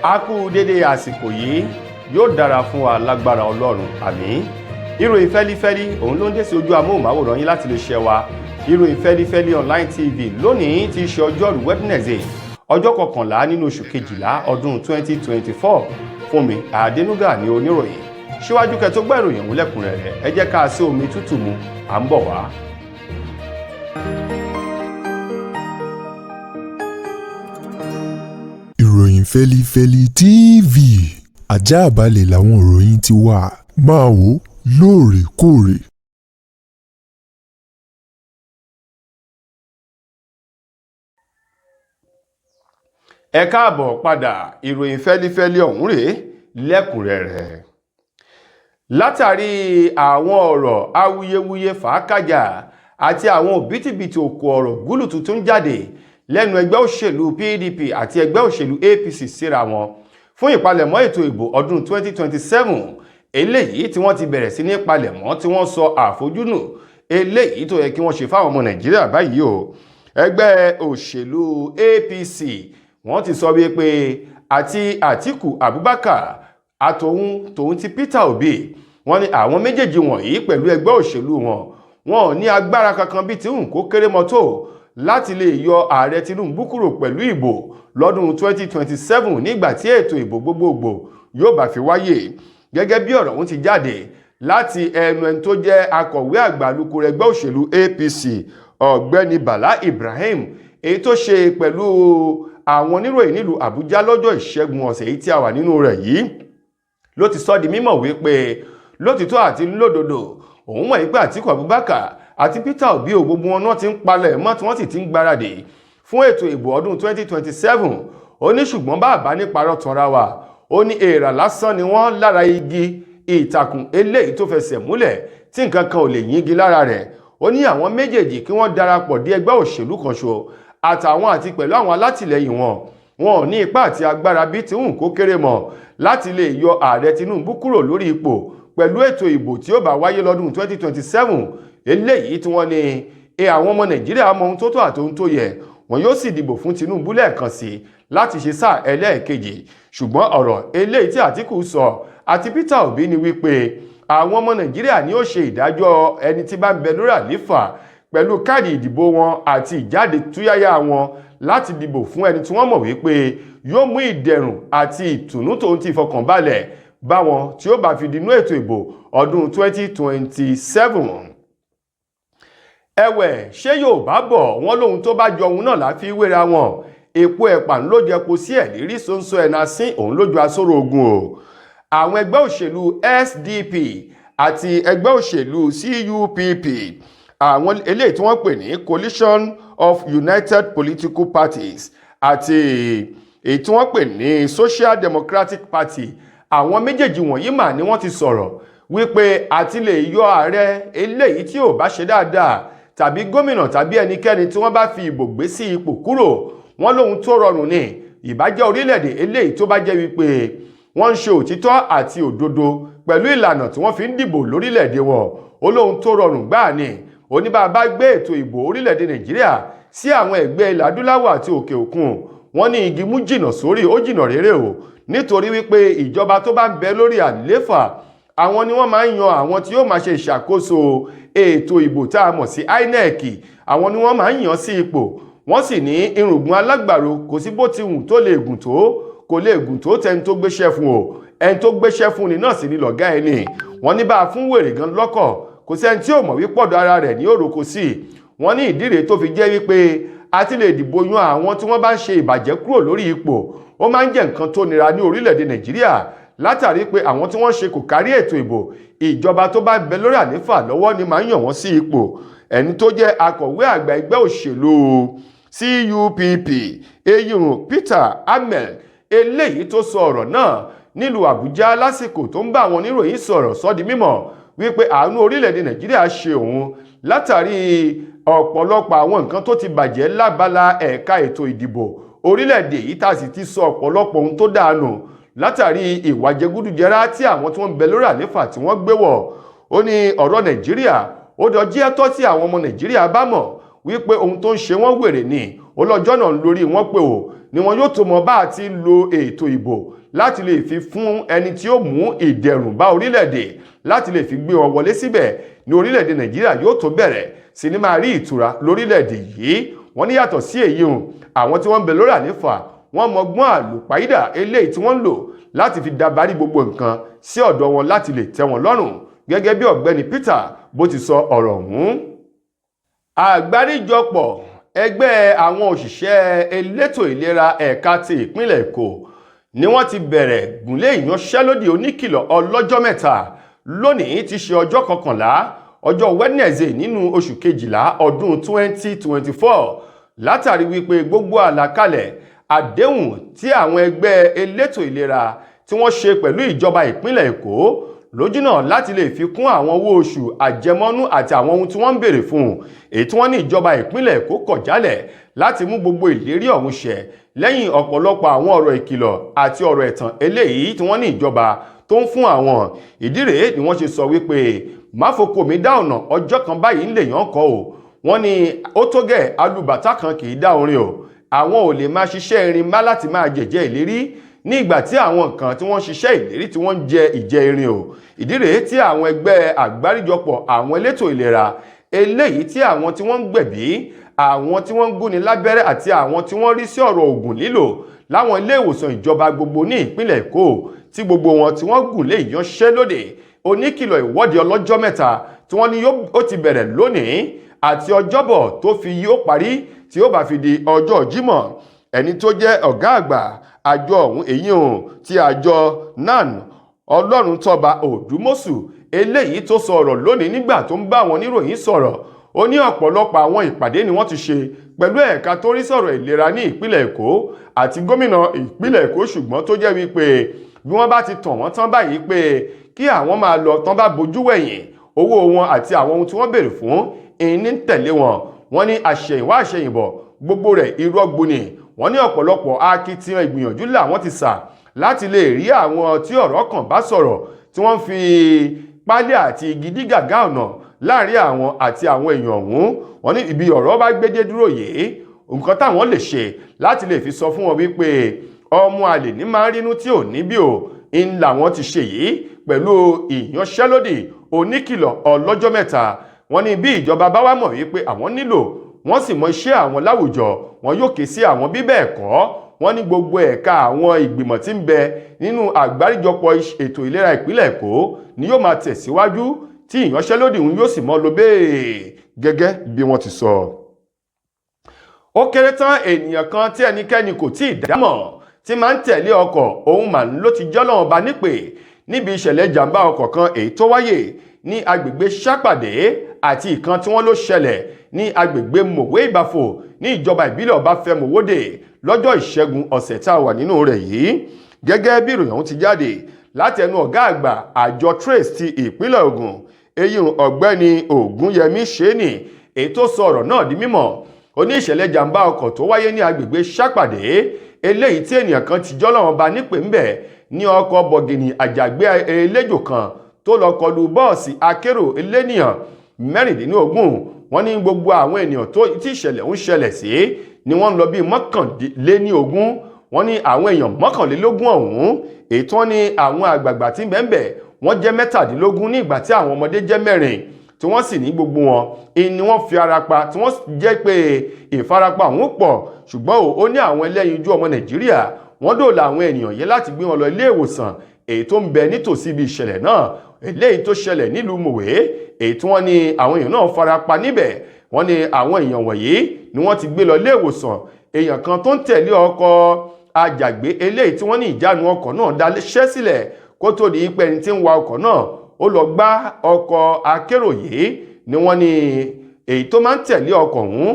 A kú dédé àsìkò yìí, yóò dára fún wa lágbára Ọlọ́run, àmín. Ìròyìn fẹ́lífẹ́lí òun ló ń dé sí ojú amóhùnmáwòrán yín láti lè ṣe wa. Ìròyìn fẹ́lífẹ́lí online TV lónìí ti ṣe ọjọ́rú Wednesday, ọjọ́ 11 nínú oṣù kejìlá ọdún 2024. Fúnmi Adénúgà ni oníròyìn. Síwájú kẹ́ tó gbọ́ ìròyìn òun lẹ́kùnrẹ́rẹ́, ẹ jẹ́ ká sí omi tútù mu, à ń bọ̀ wá. Ìròyìn Feli-Feli TV, àjààbálẹ̀ làwọn ìròyìn ti wà, máa wò lóòrèkóòrè. Ẹ káàbọ̀ padà, ìròyìn fẹ́lífẹ́lí ọ̀hún rèé lẹ́kùnrẹ́rẹ́. Látàrí àwọn ọ̀rọ̀ awuyewuye fàákàjà àti àwọn òbítíbitì òkò ọ̀rọ̀ gúlù tuntun jáde lẹ́nu ẹgbẹ́ òṣèlú PDP àti ẹgbẹ́ òṣèlú APC síra wọn fún ìpalẹ̀mọ́ ètò ìbò ọdún 2027 eléyìí tí wọ́n ti bẹ̀rẹ̀ sí ní palẹ̀mọ́ tí wọ́n sọ àfojúnù eléyìí tó yẹ kí wọ́n ṣe fáwọn ọmọ Nàìjíríà báyìí o. Ẹgbẹ́ òṣèlú APC wọ́n ti sọ wípé àti Àtíkù Abubakar àtòun ti Peter Obi wọ́n ní àwọn méjèèjì wọ̀nyí pẹ̀lú ẹgbẹ́ òṣèlú wọn ò ní agbára kankan bí tí ń kó kéré mọ́tò láti lè yọ ààrẹ Tinubu kúrò pẹ̀lú ìbò lọ́dún 2027 nígbà tí ètò ìbò gbogbogbò yóò bá fi wáyé. Gẹ́gẹ́ bí ọ̀rọ̀ ọ̀hún ti jáde láti ẹnu ẹni tó jẹ́ akọ̀wé àgbà alukoro ẹgbẹ́ òṣèlú APC ọ̀gbẹ́ni Bala Ibrahim, èyí tó ṣe pẹ̀lú àwọn oníròyìn nílùú Àbújá lọ́jọ́ Ìṣẹ́gun ọ̀sẹ̀ yìí tí a wà nínú rẹ̀ yìí, ló ti sọ di mímọ̀ wípé lótìtọ́ àti lódodo òun mọ̀ wípé Àtíkù Abubakar àti Peter Obi gbogbo wọn náà ti ń palẹ̀ mọ́ tí wọ́n sì ti ń gbáradì fún ètò ìbò ọdún 2027. Ó ní ṣùgbọ́n bàbá ní parọ́ tanra wa, ó ní èèrà lásán ni wọ́n lára igi ìtàkùn eléyìí tó fẹsẹ̀ múlẹ̀ tí nǹkan kan ò lè yíngi lára rẹ̀. Ó ní àwọn méjèèjì kí wọ́n darapọ̀ dé ẹgbẹ́ òṣèlú kan ṣo àtàwọn àti pẹ̀lú àwọn alátìlẹyìn wọn ò ní ipá àti agbára bí tí ń kó kéré mọ́ láti lè yọ ààrẹ Tinubu kúrò lórí ipò pẹ̀lú ètò ìbò tí ó bá wáyé lọ́dún 2027 eléyìí tí wọ́n ní àwọn ọmọ Nàìjíríà mọ ohun tó tó àti ohun tó yẹ, wọn yóò sì dìbò fún Tinubu lẹ́ẹ̀kan sí láti ṣe sáà ẹlẹ́ẹ̀kejì. Ṣùgbọ́n ọ̀rọ̀ eléyìí tí Àtíkù sọ àti Peter Obi ni wípé àwọn ọmọ Nàìjíríà ni ó ṣe ìdájọ́ ẹni tí bá ń bẹ lórí àléfà pẹ̀lú káàdì ìdìbò wọn àti ìjáde túyáyá wọn láti dìbò fún ẹni tí wọ́n mọ̀ wípé yóò mú ìdẹ̀rùn àti ìtùnú tó ń ti ìfọkànbalẹ̀ bá wọn tí ó bá fi dínú ètò ìbò ọdún 2027. Ẹ̀wẹ̀, ṣé Yorùbá bọ̀ wọ́n lóhun tó bá jọ òun náà láfi wéra wọn, èpo ẹ̀pà ló jẹ kó sí ẹ̀lérí sóńsó ẹ̀nà sín òun lójú asóró ogun o. Àwọn ẹgbẹ́ òṣèlú SDP àti ẹgbẹ́ òṣèlú CUPP, àwọn eléyìí tí wọ́n pè ní Coalition of United Political Parties àti èyí tí wọ́n pè ní Social Democratic Party, àwọn méjèèjì wọ̀nyí mà ni wọ́n ti sọ̀rọ̀ wípé àti lè yọ ààrẹ eléyìí tí ò bá ṣe dáadáa tàbí gómìnà tàbí ẹnikẹ́ni tí wọ́n bá fi ìbò gbé sí ipò kúrò, wọ́n lóhun tó rọrùn ní ìbájẹ́ orílẹ̀-èdè eléyìí tó bá jẹ́ wípé wọ́n ń ṣe òtítọ́ àti òdodo pẹ̀lú ìlànà tí wọ́n fi ń dìbò lórílẹ̀-èdè wọn. Ó lóhun tó rọrùn gbáà ni oníbàbá gbé ètò ìbò orílẹ̀-èdè Nàìjíríà sí àwọn ẹgbẹ́ ilẹ̀ adúláwọ̀ àti òkè òkun, wọ́n ní igi mú jìnà sórí ó jìnà réré o, nítorí wípé ìjọba tó bá ń bẹ lórí àléfà àwọn ni wọ́n máa ń yan àwọn tí yóò máa ṣe ìṣàkóso ètò ìbò tá a mọ̀ sí INEC, àwọn ni wọ́n máa ń yan sí ipò. Wọ́n sì ní irùngbọ̀n alágbàro kò sí bó ti hùn tó lè gùn tó, kò lè gùn tó tẹni tó gbéṣẹ́ fún o, ẹni tó gbéṣẹ́ fún ni náà sì ni lọ̀gá ẹni. Wọ́n ní bá a fún wèrè gan lọ́kọ̀, kò sẹ́ni tí ò mọ̀ wípọ̀dọ̀ ara rẹ̀ ní òròkó sí. Wọ́n ní ìdí rèé tó fi jẹ́ wípé àti lè dìbò yan àwọn tí wọ́n bá ń ṣe ìbàjẹ́ kúrò lórí ipò ó máa ń jẹ́ nǹkan tó nira ní orílẹ̀-èdè Nàìjíríà, látàrí pé àwọn tí wọ́n ṣe kò kárí ètò ìbò ìjọba tó bá bẹ lórí àléfà lọ́wọ́ ni máa ń yàn wọ́n sí ipò. Ẹni tó jẹ́ akọ̀wé àgbà ẹgbẹ́ òṣèlú CUPP eyín Peter Ahmed eléyìí tó sọ ọ̀rọ̀ náà nílùú Àbújá lásìkò tó ń bá àwọn oníròyìn sọ̀rọ̀ sọ di mímọ̀ wípé àánú orílẹ̀-èdè Nàìjíríà ṣe òun látàrí ọ̀pọ̀lọpọ̀ àwọn nǹkan tó ti bàjẹ́ lábala ẹ̀ka ètò ìdìbò orílẹ̀-èdè yìí tá sì ti sọ ọ̀pọ̀lọpọ̀ ohun tó dànù látàrí ìwà jẹgúdújẹrá tí àwọn tí wọ́n ń bẹ lórí àléfà tí wọ́n gbé wọ̀. Ó ní ọ̀rọ̀ Nàìjíríà ó dọjí ẹ̀tọ́ tí àwọn ọmọ Nàìjíríà bá mọ̀ wípé ohun tó ń ṣe wọ́n wèrè ni, ó lọ́jọ́ náà lórí wọn pé o ni wọn yóò tó mọ bá àti lo ètò ìbò láti lè fi fún ẹni tí ó mú ìdẹ̀rùn bá orílẹ̀-èdè láti lè fi gbé wọn wọlé síbẹ̀ ní orílẹ̀-èdè Nàìjíríà yóò tó bẹ̀rẹ̀ sí ní máa rí ìtura lórílẹ̀-èdè yìí. wọ́n ní yàtọ̀ sí èyí hùn àwọn tí wọ́n ń bẹ lórí àléfà wọ́n mọgbọ́n àlùpàídà eléyìí tí wọ́n ń lò láti fi dabarí gbogbo nǹkan sí ọ̀dọ̀ wọn láti lè tẹ́ wọn lọ́rùn gẹ́gẹ́ bí ọ̀gbẹ́ni Peter bó ti sọ ọ̀rọ̀ ọ̀hún. Àgbáríjọpọ̀ ẹgbẹ́ àwọn òṣìṣẹ́ elétò ìlera ẹ̀ka ti ìpínlẹ̀ Èkó ni wọ́n ti bẹ̀rẹ̀ gúnlé ìyanṣẹ́lódì oníkìlọ̀ ọlọ́jọ́ mẹ́ta lónìí ti ṣe ọjọ́ 11 ọjọ́ Wednesday nínú oṣù kejìlá ọdún 2024 látàrí wípé gbogbo àlàkalẹ̀ àdéhùn tí àwọn ẹgbẹ́ elétò ìlera tí wọ́n ṣe pẹ̀lú ìjọba ìpínlẹ̀ Èkó lójúnà láti lè fi kún àwọn owó oṣù àjẹmọ́nú àti àwọn ohun tí wọ́n ń béèrè fún èyí tí wọ́n ní ìjọba ìpínlẹ̀ Èkó kọ̀ jálẹ̀ láti mú gbogbo ìlérí ọ̀hún ṣẹ lẹ́yìn ọ̀pọ̀lọpọ̀ àwọn ọ̀rọ̀ ìkìlọ̀ àti ọ̀rọ̀ ẹ̀tàn eléyìí tí wọ́n ní ìjọba tó ń fún àwọn. ìdí rèé ni wọ́n ṣe sọ wípé máfoko mi dá ọ̀nà ọjọ́ kan báyìí ń lè yàn kọ́ o. wọ́n ní ó tó gẹ̀ alùbàtà kan kì í dá orin o. àwọn ò lè máa ṣiṣẹ́ irin má láti máa jẹ̀jẹ́ ìlérí ní ìgbà tí àwọn kan tí wọ́n ṣiṣẹ́ ìlérí tí wọ́n ń jẹ ìjẹ irin o. ìdí rèé tí àwọn ẹgbẹ́ àgbáríjọpọ̀ àwọn elétò ìlera eléyìí tí àwọn tí wọ́n ń gbẹ̀bí àwọn tí wọ́n ń gúnni lábẹ́rẹ́ àti àwọn tí wọ́n rí sí ọ̀rọ̀ ògùn lílò láwọn ilé ìwòsàn ìjọba gbogbo ní ìpínlẹ̀ Èkó tí gbogbo wọn tí wọ́n gùn lé ìyanṣẹ́lódì oníkìlọ̀ ìwọ́de ọlọ́jọ́ mẹ́ta tí wọ́n ní ó ti bẹ̀rẹ̀ lónìí àti ọjọ́bọ̀ tó fi yóò parí tí ó bá fi di ọjọ́ Jímọ̀. ẹni tó jẹ́ ọ̀gá àgbà àjọ ọ̀hún èyí hàn ti àjọ NAN Ọlọ́runtọ́ba Òdùmọ̀ṣù eléyìí tó sọ ọ̀rọ̀ lónìí nígbà tó ń bá àwọn oníròyìn sọ̀rọ̀ ó ní ọ̀pọ̀lọpọ̀ àwọn ìpàdé ni wọ́n ti ṣe pẹ̀lú ẹ̀ka tó rí sọ̀rọ̀ ìlera ní ìpínlẹ̀ Èkó àti gómìnà ìpínlẹ̀ Èkó ṣùgbọ́n tó jẹ́ wípé bí wọ́n bá ti tàn wọ́n tán báyìí pé kí àwọn máa lọ tán bá bojú wẹ̀yìn owó wọn àti àwọn ohun tí wọ́n béèrè fún ìní ń tẹ̀lé wọn. wọ́n ní àṣẹ̀yìnwá àṣẹ̀yìnbọ̀ gbogbo rẹ̀ irọ́ gbóni. wọ́n ní ọ̀pọ̀lọpọ̀ akitiyan ìgbìyànjú làwọn ti sà láti lè rí àwọn tí ọ̀rọ̀ kàn bá sọ̀rọ̀ tí wọ́n fi pálí àti igi dí gàgá ọ̀nà láàrin àwọn àti àwọn èèyàn ọ̀hún. wọ́n ní ibi ọ̀rọ̀ bá gbédé dúró yìí nǹkan táwọn lè ṣe láti lè fi sọ fún wọn wípé ọmọ àlè ní máa ń rínú tí ò ní bí o ń làwọn ti ṣe yìí pẹ̀lú ìyanṣẹ́lódì oníkìlọ̀ ọlọ́jọ́ mẹ́ta. wọ́n ní bí ìjọba bá wá mọ̀ wípé àwọn nílò wọ́n sì mọ iṣẹ́ àwọn láwùjọ wọn yóò ké sí àwọn bí bẹ́ẹ̀ kọ́. wọ́n ní gbogbo ẹ̀ka àwọn ìgbìmọ̀ tí ń bẹ nínú àgbáríjọpọ̀ ètò ìlera ìpínlẹ̀ Èkó ni yóò máa tẹ̀síwájú tí ìyanṣẹ́lódì òun yóò sì mọ́ lọ bẹ́ẹ̀ gẹ́gẹ́ bí wọ́n ti sọ. ó kéré tán ènìyàn kan tí ẹnikẹ́ni kò tí ì dámọ̀ tí máa ń tẹ̀lé ọkọ̀ òun mà ló ti jọ́lọ́wọ́n ba nípè níbi ìṣẹ̀lẹ̀ ìjàmbá ọkọ̀ kan èyí tó wáyé ní agbègbè Ṣàpàdé àti ìkan tí wọ́n ló ṣẹlẹ̀ ní agbègbè Mòwe Ìbàfò ní ìjọba ìbílẹ̀ Ọbáfẹ́mi-Òwòdè lọ́jọ́ ìṣẹ́gun ọ̀sẹ̀ tá a wà nínú rẹ̀ yìí. gẹ́gẹ́ bí ìròyìn ọ̀hún ti jáde láti ẹnu ọ̀gá àgbà àjọ Trace ti ìpínlẹ̀ Ògùn eyín ọ̀gbẹ́ni Ògúnyẹmí Ṣéènì èyí tó sọ ọ̀rọ̀ náà di mímọ̀. ó ní ìṣẹ̀lẹ̀ jàǹbá ọkọ̀ tó wáyé ní agbègbè Ṣàpàdé eléyìí tí ènìyàn kan ti jọ́lọ́wọ́n ba nípè ń bẹ̀ ní ọkọ̀ bọ̀gìnì àjàgbé eléjò kan tó lọ kọlu bọ́ọ̀sì akérò eléníyàn 16. wọ́n ní gbogbo àwọn ènìyàn tí ìṣẹ̀lẹ̀ ń ṣẹlẹ̀ sí ni wọ́n ń lọ bíi 21. wọ́n ní àwọn èèyàn 21 ọ̀hún èyí tí wọ́n ní àwọn àgbààgbà tí ń bẹ ń bẹ̀ wọ́n jẹ́ 17 ní ìgbà tí àwọn ọmọdé jẹ́ 4 tí wọ́n sì ní gbogbo wọn ni wọ́n fi ara pa tí wọ́n jẹ́ pé ìfarapa ọ̀hún pọ̀ ṣùgbọ́n ó ní àwọn ẹlẹ́yinjú ọmọ Nàìjíríà wọ́n dóòlà àwọn ènìyàn yẹn láti gbé wọn lọ ilé ìwòsàn èyí tó ń bẹ nítòsí ibi ìṣẹ̀lẹ̀ náà eléyìí tó ṣẹlẹ̀ nílùú Mòwe èyí tí wọ́n ní àwọn èèyàn náà fara pa níbẹ̀. wọ́n ní àwọn èèyàn wọ̀nyí ni wọ́n ti gbé lọ ilé ìwòsàn. èèyàn kan tó ń tẹ̀lé ọkọ̀ àjàgbé eléyìí tí wọ́n ní ìjánu ọkọ̀ náà daṣẹ́ sílẹ̀ kó tó di pé ẹni tí ń wa ọkọ̀ náà ó lọ gbá ọkọ̀ akérò yìí ni wọ́n ní èyí tó máa ń tẹ̀lé ọkọ̀ ọ̀hún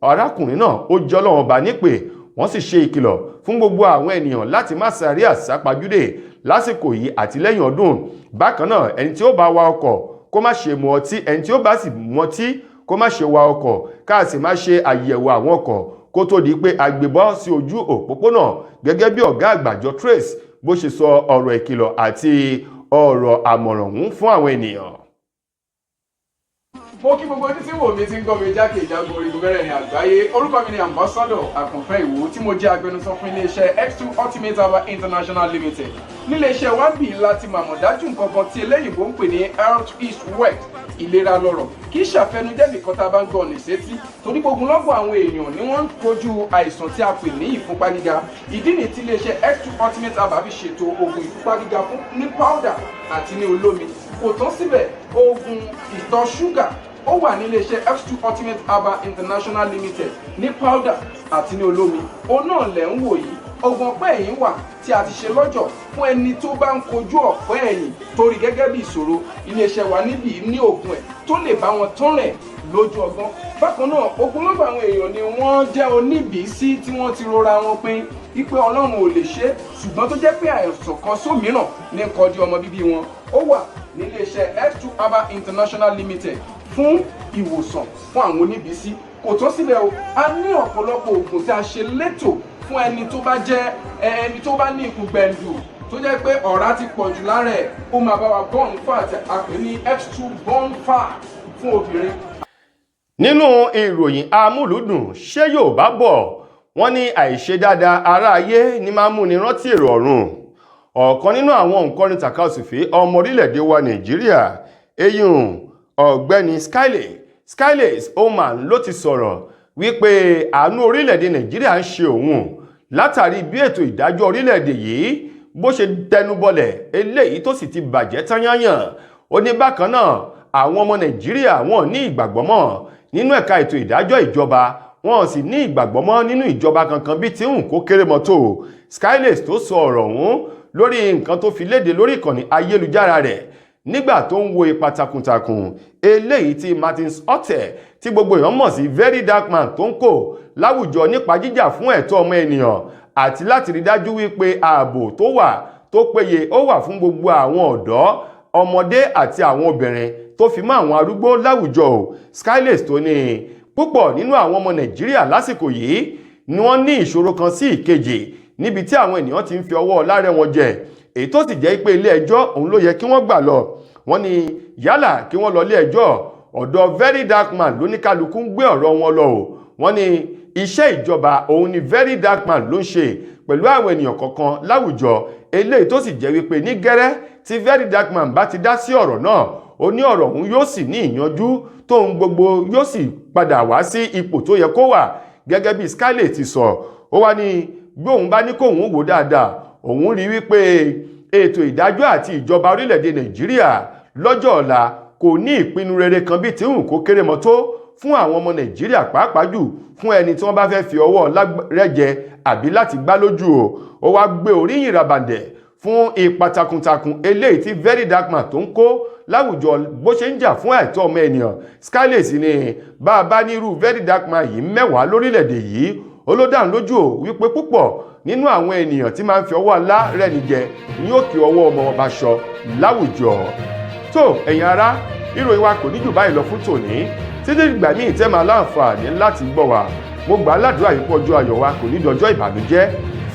arákùnrin náà ó jẹ́ Ọlọ́run bá nípè. wọ́n sì ṣe ìkìlọ̀ fún gbogbo àwọn ènìyàn láti má sáré àsápajúdé lásìkò yìí àti lẹ́yìn ọdún. bákan náà ẹni tí ó bá wa ọkọ̀ kó má ṣe mu ọtí ẹni tí ó bá sì mu ọtí kó má ṣe wa ọkọ̀ ká sì má ṣe àyẹ̀wò àwọn ọkọ̀ kó tó di pé agbébọ́ sí ojú òpópónà gẹ́gẹ́ bí ọ̀gá àgbàjọ Trace bó ṣe sọ ọ̀rọ̀ ìkìlọ̀ àti ọ̀rọ̀ àmọ̀ràn fún àwọn ènìyàn. mo kí gbogbo ojú tí wò mí ti ń gbọ́ mi jákèjádò orígun mẹ́rẹ̀ẹ̀rin àgbáyé. Orúkọ mi ni ambassador Àkànfẹ́ Ìwò tí mo jẹ́ agbẹnusọ fún iléeṣẹ́ X2 Ultimate Herbal International Limited. Níléeṣẹ́ wa bí láti màmọ̀ dájú nǹkan kan tí eléyìnbó ń pè ní health is wealth, ìlera lọ́rọ̀. Kì í ṣàfẹnujẹ́ nìkan tá a bá ń gbọ́ ní sétí, torí gbogbo lọ́gbọ̀n àwọn èèyàn ni wọ́n ń kojú àìsàn tí a pè ní ìfúnpá gíga. Ìdí nìyí tí iléeṣẹ́ X2 Ultimate Herbal fi ṣètò oògùn ìfúnpá gíga fún ní powder àti ní olómi. Kò tán síbẹ̀, oògùn ìtọ̀ ṣúgà ó wà ní iléeṣẹ́ X2 Ultimate Herbal International Limited ní powder àti ní olómi. Òun náà lẹ̀ ń wò yìí. Oògùn ọ̀pẹ́ ẹ̀yìn wà tí a ti ṣe lọ́jọ̀ fún ẹni tó bá ń kojú ọ̀pẹ́ ẹ̀yìn torí gẹ́gẹ́ bí ìṣòro. Iléeṣẹ́ wa níbí ní oògùn ẹ̀ tó lè bá wọn tán rẹ̀ lójú ọgbọ́n. Bákan náà, ogunlọ́gọ̀ àwọn èèyàn ni wọ́n jẹ́ oníbìísí tí wọ́n ti rora wọn pín wípé Ọlọ́run ò lè ṣe, ṣùgbọ́n tó jẹ́ pé àìsàn kan sómìíràn ní kọjú ọmọ bíbí wọn. Ó wà ní iléeṣẹ́ X2 Herbal International Limited fún ìwòsàn fún àwọn oníbìísí. Kò tó sílẹ̀ o, a ní ọ̀pọ̀lọpọ̀ oògùn tí a ṣe létò fún ẹni tó bá jẹ́ ẹni tó bá ní ikùn gbẹ̀ndù tó jẹ́ pé ọ̀rá ti pọ̀ jù lára ẹ̀, ó máa bá wa burn fat, a pè ní X2 burn fat fún obìnrin. Nínú ìròyìn amúlùúdùn, ṣé Yorùbá bọ̀ wọ́n ní àìṣe dáadáa ará ayé ní máa mú ni rántí èrò ọ̀run. Ọ̀kan nínú àwọn òǹkọrin tàkasùfé ọmọ orílẹ̀-èdè wa Nàìjíríà, eyín ọ̀gbẹ́ni Skylace Oman ló ti sọ̀rọ̀ wípé àánú orílẹ̀-èdè Nàìjíríà ń ṣe òun látàrí bí ètò ìdájọ́ orílẹ̀-èdè yìí bó ṣe tẹnubọlẹ̀ eléyìí tó sì ti bàjẹ́ tán yányàn. Ó ní bákan náà àwọn ọmọ Nàìjíríà wọn ní ìgbàgbọ́ mọ́ nínú ẹ̀ka ètò ìdájọ́ ìjọba, wọn sì ní ìgbàgbọ́ mọ́ nínú ìjọba kankan bí tí ń kó kéré mọ́tò. Skylace tó sọ ọ̀rọ̀ ọ̀hún lórí nǹkan tó fi léde lórí ìkànnì ayélujára rẹ̀ nígbà tó ń wo ipa takuntakun eléyìí tí Martins Otte tí gbogbo èèyàn mọ̀ sí Very Dark Man tó ń kó láwùjọ nípa jíjà fún ẹ̀tọ́ ọmọ ènìyàn àti láti rí dájú wípé ààbò tó wà tó péye ó wà fún gbogbo àwọn ọ̀dọ́, ọmọdé àti àwọn obìnrin tó fi mọ́ àwọn arúgbó láwùjọ. Skylace tó ní púpọ̀ nínú àwọn ọmọ Nàìjíríà lásìkò yìí ni wọ́n ní ìṣòro kan sí ìkejì níbi tí àwọn ènìyàn ti ń fi ọwọ́ lárẹ́ wọn jẹ, èyí tó sì jẹ́ pé ilé ẹjọ́ òun ló yẹ kí wọ́n gbà lọ. Wọ́n ní yálà kí wọ́n lọ ilé ẹjọ́, ọ̀dọ̀ Very Dark Man ló ní kálukú ń gbé ọ̀rọ̀ wọn lọ o. Wọ́n ní iṣẹ́ ìjọba òun ni Very Dark Man ló ń ṣe pẹ̀lú àwọn ènìyàn kọ̀ọ̀kan láwùjọ, eléyìí tó sì jẹ́ wípé ní gẹ́rẹ́ tí Very Dark Man bá ti dá sí ọ̀rọ̀ náà, ó ní ọ̀rọ̀ òun yóò sì ní ìyanjú tóun gbogbo yóò sì padà wá sí ipò tó yẹ kó wà. Gẹ́gẹ́ bí Skylace ti sọ, ó wá ní bí òun bá ní kóun wò dáadáa, òun rí wípé ètò ìdájọ́ àti ìjọba orílẹ̀-èdè Nàìjíríà lọ́jọ́ ọ̀la kò ní ìpinnu rere kan bí tí ń kó kéré mọ́ tó fún àwọn ọmọ Nàìjíríà, pàápàá jù fún ẹni tí wọ́n bá fẹ́ fi ọwọ́ rẹ́jẹ àbí láti gbá lójú o. Ó wá gbé oríyìn ràbàndẹ̀ fún ipa takuntakun eléyìí tí Very Dark Man tó ń kó láwùjọ bó ṣe ń jà fún ẹ̀tọ́ ọmọ ènìyàn. Skylace ní bá a bá ní irú Very Dark Man yìí mẹ́wàá lórílẹ̀-èdè yìí, olódàn lójú ò wípé púpọ̀ nínú àwọn ènìyàn tí máa ń fi ọwọ́ ńlá rẹ̀ níjẹ ni yóò kí ọwọ́ ọmọ wọn bá ṣọ láwùjọ. tó ẹ̀yin ará, ìròyìn wa kò ní jù báyìí lọ fún tòní. Títí ìgbà míì tẹ́ máa láǹfààní láti gbọ́ wa, mo gbà á ládùúrà yìí pé ọjọ́ ayọ̀ wa kò ní dọjọ́ ìbànújẹ́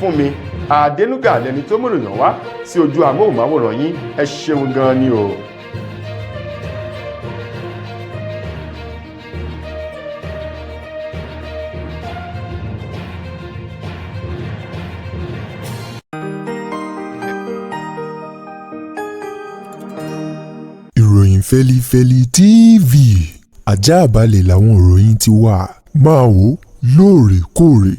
fún mi. Àdénúgà lẹni tó mú ìròyìn wá sí ojú amóhùnmáwòrán yín. Ẹ ṣeun gan ni o. Ìròyìn Feli-Feli TV, àjààbálẹ̀ làwọn ìròyìn ti wà, máa wò lóòrèkóòrè.